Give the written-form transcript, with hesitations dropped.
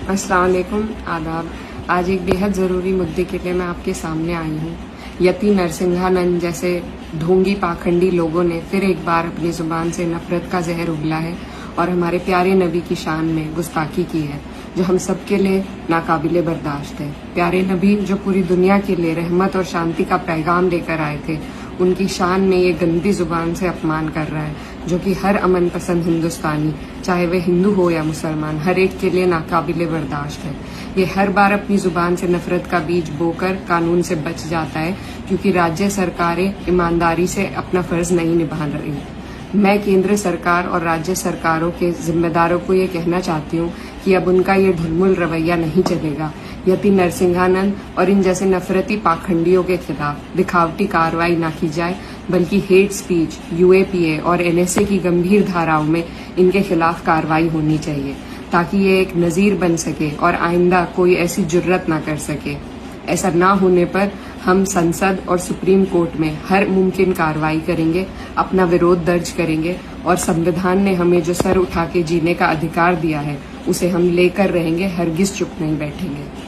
अस्सलाम वालेकुम, आदाब। आज एक बेहद ज़रूरी मुद्दे के लिए मैं आपके सामने आई हूँ। यति नरसिंहानंद जैसे ढोंगी पाखंडी लोगों ने फिर एक बार अपनी जुबान से नफरत का जहर उगला है और हमारे प्यारे नबी की शान में गुस्ताखी की है, जो हम सबके लिए नाकाबिले बर्दाश्त है। प्यारे नबी जो पूरी दुनिया के लिए रहमत और शांति का पैगाम लेकर आए थे, उनकी शान में ये गंदी जुबान से अपमान कर रहा है, जो कि हर अमन पसंद हिंदुस्तानी, चाहे वे हिंदू हो या मुसलमान, हर एक के लिए नाकाबिले बर्दाश्त है। ये हर बार अपनी जुबान से नफरत का बीज बोकर कानून से बच जाता है, क्योंकि राज्य सरकारें ईमानदारी से अपना फर्ज नहीं निभा रही। मैं केंद्र सरकार और राज्य सरकारों के जिम्मेदारों को ये कहना चाहती हूँ कि अब उनका ये ढुलमुल रवैया नहीं चलेगा। यति नरसिंहानंद और इन जैसे नफरती पाखंडियों के खिलाफ दिखावटी कार्रवाई न की जाए, बल्कि हेट स्पीच, यूएपीए और एनएसए की गंभीर धाराओं में इनके खिलाफ कार्रवाई होनी चाहिए, ताकि ये एक नजीर बन सके और आइंदा कोई ऐसी जुर्रत न कर सके। ऐसा ना होने पर हम संसद और सुप्रीम कोर्ट में हर मुमकिन कार्रवाई करेंगे, अपना विरोध दर्ज करेंगे और संविधान ने हमें जो सर उठा के जीने का अधिकार दिया है, उसे हम लेकर रहेंगे, हरगिज चुप नहीं बैठेंगे।